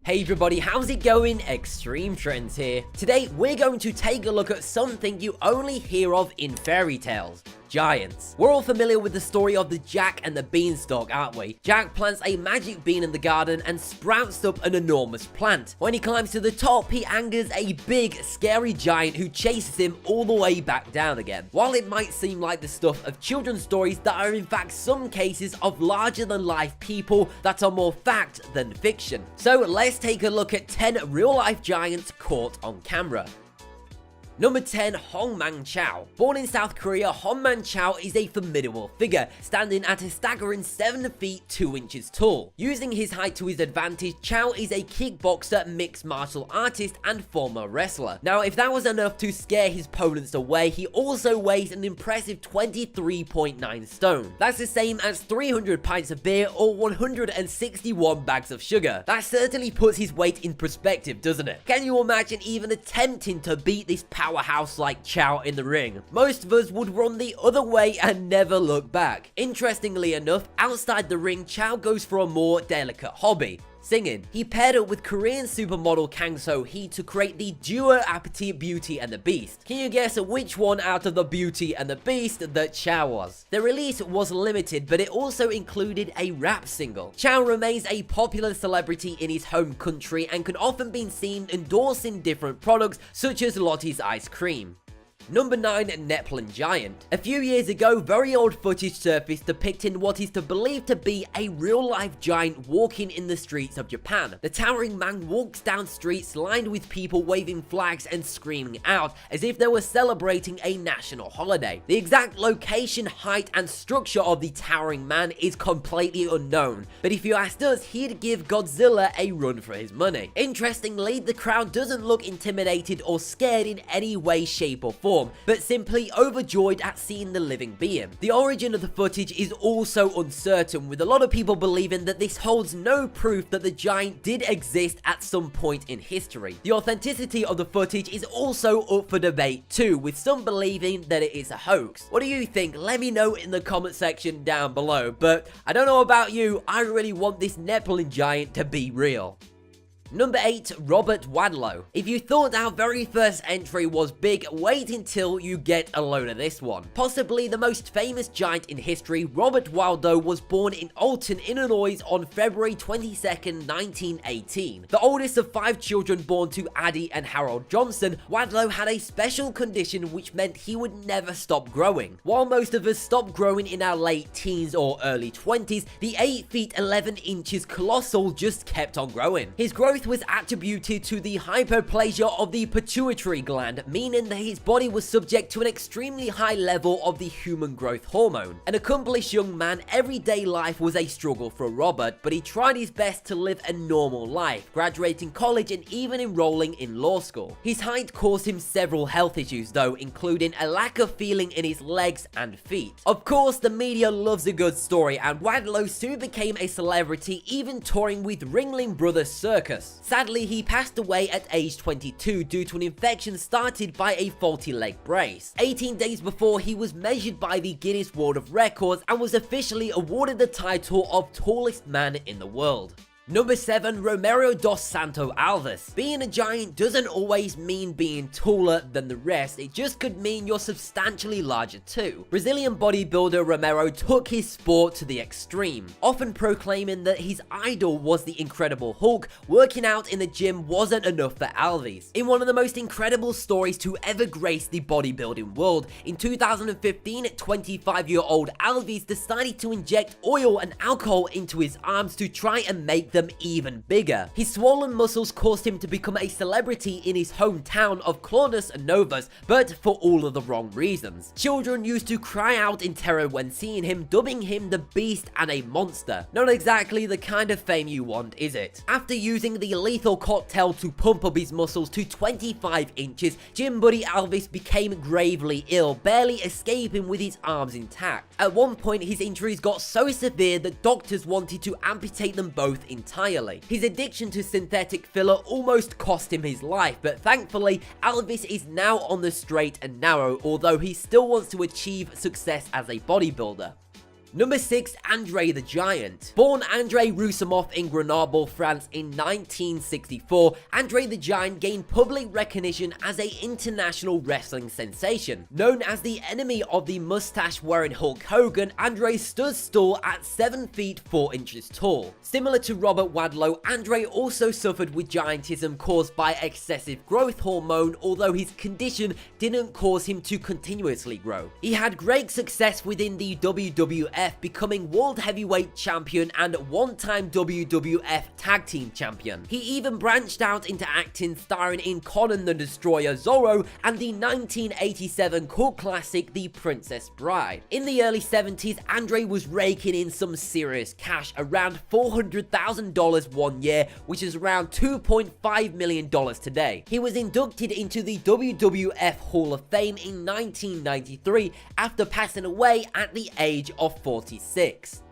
Hey everybody, how's it going? Extreme Trends here. Today, we're going to take a look at something you only hear of in fairy tales. Giants. We're all familiar with the story of the Jack and the Beanstalk, aren't we? Jack plants a magic bean in the garden and sprouts up an enormous plant. When he climbs to the top, he angers a big, scary giant who chases him all the way back down again. While it might seem like the stuff of children's stories, there are in fact some cases of larger-than-life people that are more fact than fiction. So let's take a look at 10 real-life giants caught on camera. Number 10, Hong Man-chao. Born in South Korea, Hong Man-chao is a formidable figure, standing at a staggering 7 feet 2 inches tall. Using his height to his advantage, Chao is a kickboxer, mixed martial artist, and former wrestler. Now, if that was enough to scare his opponents away, he also weighs an impressive 23.9 stone. That's the same as 300 pints of beer or 161 bags of sugar. That certainly puts his weight in perspective, doesn't it? Can you imagine even attempting to beat this powerhouse like Chao in the ring? Most of us would run the other way and never look back. Interestingly enough, outside the ring, Chao goes for a more delicate hobby: singing. He paired up with Korean supermodel Kang So-hee to create the duo Appetite Beauty and the Beast. Can you guess which one out of the Beauty and the Beast that Chao was? The release was limited, but it also included a rap single. Chao remains a popular celebrity in his home country and can often be seen endorsing different products such as Lottie's ice cream. Number 9, Nephilin Giant. A few years ago, very old footage surfaced depicting what is believed to be a real-life giant walking in the streets of Japan. The towering man walks down streets lined with people waving flags and screaming out as if they were celebrating a national holiday. The exact location, height, and structure of the towering man is completely unknown, but if you asked us, he'd give Godzilla a run for his money. Interestingly, the crowd doesn't look intimidated or scared in any way, shape, or form, but simply overjoyed at seeing the living being. The origin of the footage is also uncertain, with a lot of people believing that this holds no proof that the giant did exist at some point in history. The authenticity of the footage is also up for debate too, with some believing that it is a hoax. What do you think? Let me know in the comment section down below, but I don't know about you, I really want this Nephilin giant to be real. Number 8, Robert Wadlow. If you thought our very first entry was big, wait until you get a load of this one. Possibly the most famous giant in history, Robert Wadlow was born in Alton, Illinois on February 22nd, 1918. The oldest of 5 children born to Addie and Harold Johnson, Wadlow had a special condition which meant he would never stop growing. While most of us stop growing in our late teens or early 20s, the 8 feet 11 inches colossal just kept on growing. His growth was attributed to the hyperplasia of the pituitary gland, meaning that his body was subject to an extremely high level of the human growth hormone. An accomplished young man, everyday life was a struggle for Robert, but he tried his best to live a normal life, graduating college and even enrolling in law school. His height caused him several health issues though, including a lack of feeling in his legs and feet. Of course, the media loves a good story, and Wadlow soon became a celebrity, even touring with Ringling Brothers Circus. Sadly, he passed away at age 22 due to an infection started by a faulty leg brace. 18 days before, he was measured by the Guinness World of Records and was officially awarded the title of tallest man in the world. Number 7, Romero dos Santos Alves. Being a giant doesn't always mean being taller than the rest, it just could mean you're substantially larger too. Brazilian bodybuilder Romero took his sport to the extreme, often proclaiming that his idol was the Incredible Hulk. Working out in the gym wasn't enough for Alves. In one of the most incredible stories to ever grace the bodybuilding world, in 2015, 25-year-old Alves decided to inject oil and alcohol into his arms to try and make them even bigger. His swollen muscles caused him to become a celebrity in his hometown of Klaunas Novas, but for all of the wrong reasons. Children used to cry out in terror when seeing him, dubbing him the Beast and a monster. Not exactly the kind of fame you want, is it? After using the lethal cocktail to pump up his muscles to 25 inches, gym buddy Alves became gravely ill, barely escaping with his arms intact. At one point, his injuries got so severe that doctors wanted to amputate them both entirely. His addiction to synthetic filler almost cost him his life, but thankfully, Alves is now on the straight and narrow, although he still wants to achieve success as a bodybuilder. Number 6, Andre the Giant. Born Andrei Roussimoff in Grenoble, France in 1964, Andre the Giant gained public recognition as an international wrestling sensation. Known as the enemy of the mustache-wearing Hulk Hogan, Andre stood tall at 7 feet 4 inches tall. Similar to Robert Wadlow, Andre also suffered with giantism caused by excessive growth hormone, although his condition didn't cause him to continuously grow. He had great success within the WWF, becoming World Heavyweight Champion and one-time WWF Tag Team Champion. He even branched out into acting, starring in Conan the Destroyer Zorro and the 1987 cult classic The Princess Bride. In the early 70s, Andre was raking in some serious cash, around $400,000 one year, which is around $2.5 million today. He was inducted into the WWF Hall of Fame in 1993 after passing away at the age of 46.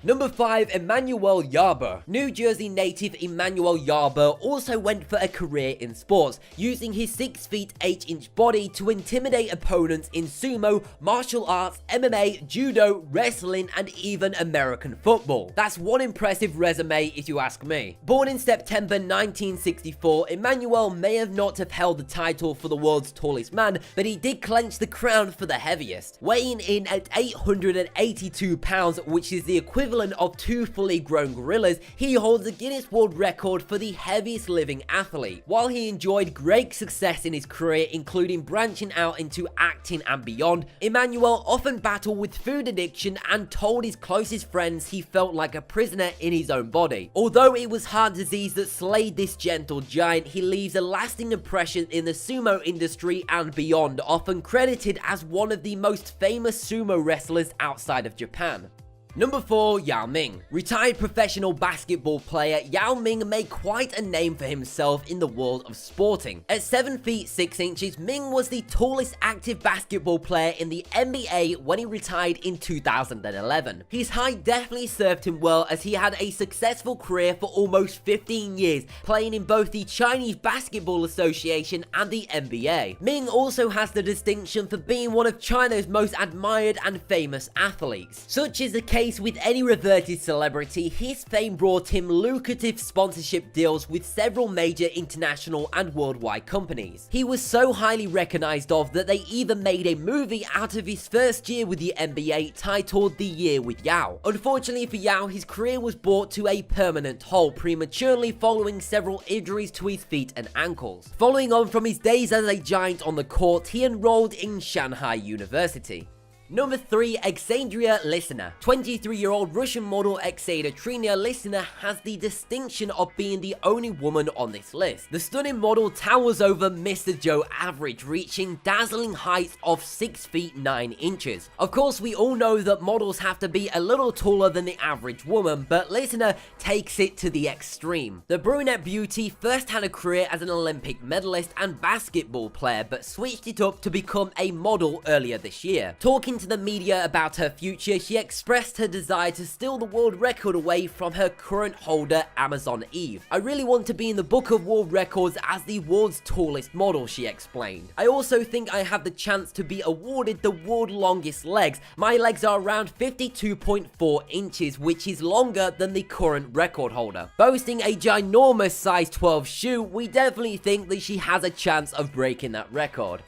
Number 5, Emmanuel Yarber. New Jersey native Emmanuel Yarber also went for a career in sports, using his 6 feet 8 inch body to intimidate opponents in sumo, martial arts, MMA, judo, wrestling, and even American football. That's one impressive resume if you ask me. Born in September 1964, Emmanuel may have not have held the title for the world's tallest man, but he did clinch the crown for the heaviest. Weighing in at 882 pounds, which is the equivalent of 2 fully grown gorillas, he holds the Guinness World Record for the heaviest living athlete. While he enjoyed great success in his career, including branching out into acting and beyond, Emmanuel often battled with food addiction and told his closest friends he felt like a prisoner in his own body. Although it was heart disease that slayed this gentle giant, he leaves a lasting impression in the sumo industry and beyond, often credited as one of the most famous sumo wrestlers outside of Japan. Number 4, Yao Ming. Retired professional basketball player, Yao Ming made quite a name for himself in the world of sporting. At 7 feet 6 inches, Ming was the tallest active basketball player in the NBA when he retired in 2011. His height definitely served him well, as he had a successful career for almost 15 years, playing in both the Chinese Basketball Association and the NBA. Ming also has the distinction for being one of China's most admired and famous athletes. Such is the case with any reverted celebrity. His fame brought him lucrative sponsorship deals with several major international and worldwide companies. He was so highly recognized of that they even made a movie out of his first year with the NBA titled The Year with Yao. Unfortunately for Yao, his career was brought to a permanent halt prematurely following several injuries to his feet and ankles. Following on from his days as a giant on the court, he enrolled in Shanghai University. Number 3, Alexandria Listener. 23-year-old Russian model Alexandria Listener has the distinction of being the only woman on this list. The stunning model towers over Mr. Joe Average, reaching dazzling heights of 6 feet 9 inches. Of course, we all know that models have to be a little taller than the average woman, but Listener takes it to the extreme. The brunette beauty first had a career as an Olympic medalist and basketball player, but switched it up to become a model earlier this year. Talking to the media about her future, she expressed her desire to steal the world record away from her current holder, Amazon Eve. "I really want to be in the book of world records as the world's tallest model," she explained. "I also think I have the chance to be awarded the world's longest legs. My legs are around 52.4 inches, which is longer than the current record holder." Boasting a ginormous size 12 shoe, we definitely think that she has a chance of breaking that record.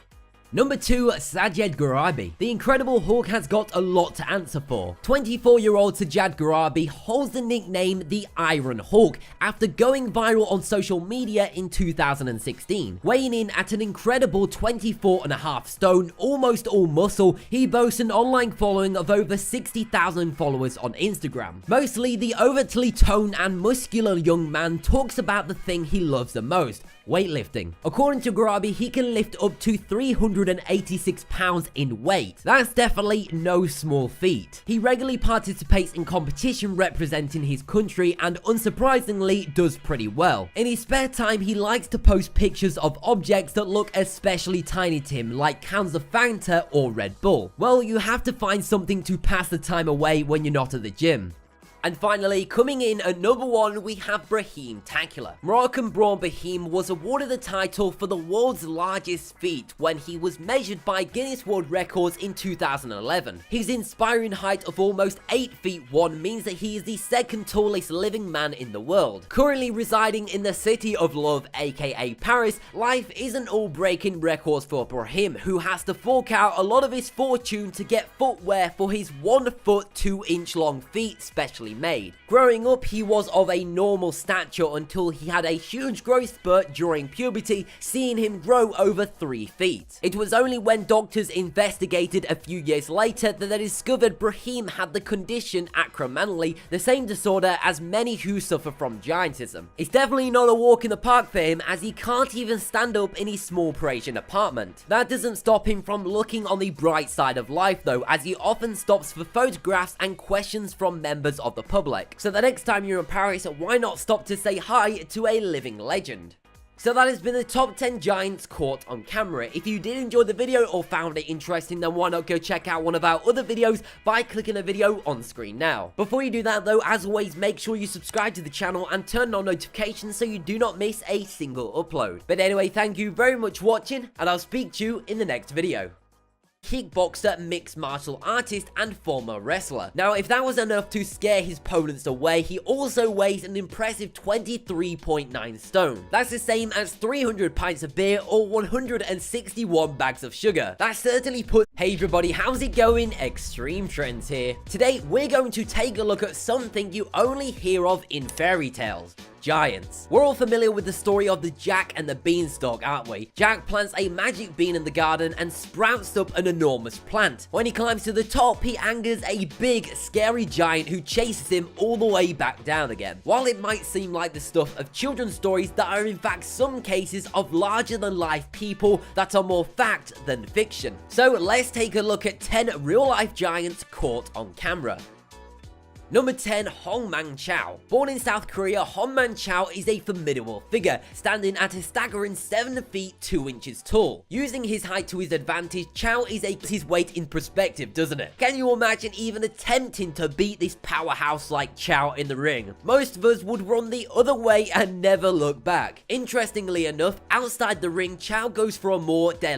Number 2, Sajid Gharbi. The Incredible Hulk has got a lot to answer for. 24-year-old Sajid Gharbi holds the nickname the Iron Hulk after going viral on social media in 2016. Weighing in at an incredible 24.5 stone, almost all muscle, he boasts an online following of over 60,000 followers on Instagram. Mostly, the overtly toned and muscular young man talks about the thing he loves the most: weightlifting. According to Gharbi, he can lift up to 386 pounds in weight. That's definitely no small feat. He regularly participates in competition representing his country and unsurprisingly does pretty well. In his spare time, he likes to post pictures of objects that look especially tiny to him, like cans of Fanta or Red Bull. Well, you have to find something to pass the time away when you're not at the gym. And finally, coming in at number 1, we have Brahim Takula. Moroccan-born Brahim was awarded the title for the world's largest feat when he was measured by Guinness World Records in 2011. His inspiring height of almost 8 feet 1 means that he is the second tallest living man in the world. Currently residing in the city of love, aka Paris, life isn't all breaking records for Brahim, who has to fork out a lot of his fortune to get footwear for his 1 foot 2 inch long feet specially made. Growing up, he was of a normal stature until he had a huge growth spurt during puberty, seeing him grow over 3 feet. It was only when doctors investigated a few years later that they discovered Brahim had the condition acromegaly, the same disorder as many who suffer from giantism. It's definitely not a walk in the park for him, as he can't even stand up in his small Parisian apartment. That doesn't stop him from looking on the bright side of life though, as he often stops for photographs and questions from members of the public. So the next time you're in Paris, why not stop to say hi to a living legend? So that has been the top 10 giants caught on camera. If you did enjoy the video or found it interesting, then why not go check out one of our other videos by clicking the video on screen now. Before you do that though, as always, make sure you subscribe to the channel and turn on notifications so you do not miss a single upload. But anyway, thank you very much for watching, and I'll speak to you in the next video. Kickboxer, mixed martial artist, and former wrestler. Now, if that was enough to scare his opponents away, he also weighs an impressive 23.9 stone. That's the same as 300 pints of beer or 161 bags of sugar. That certainly puts... Hey everybody, how's it going? Extreme Trends here. Today, we're going to take a look at something you only hear of in fairy tales. Giants. We're all familiar with the story of the Jack and the Beanstalk, aren't we? Jack plants a magic bean in the garden and sprouts up an enormous plant. When he climbs to the top, he angers a big, scary giant who chases him all the way back down again. While it might seem like the stuff of children's stories, there are in fact some cases of larger-than-life people that are more fact than fiction. So let's take a look at 10 real-life giants caught on camera. Number 10, Hongman Chao. Born in South Korea, Hongman Chao is a formidable figure, standing at a staggering 7 feet 2 inches tall. Using his height to his advantage, Chao is his weight in perspective, doesn't it? Can you imagine even attempting to beat this powerhouse like Chao in the ring? Most of us would run the other way and never look back. Interestingly enough, outside the ring, Chao goes for a more delicate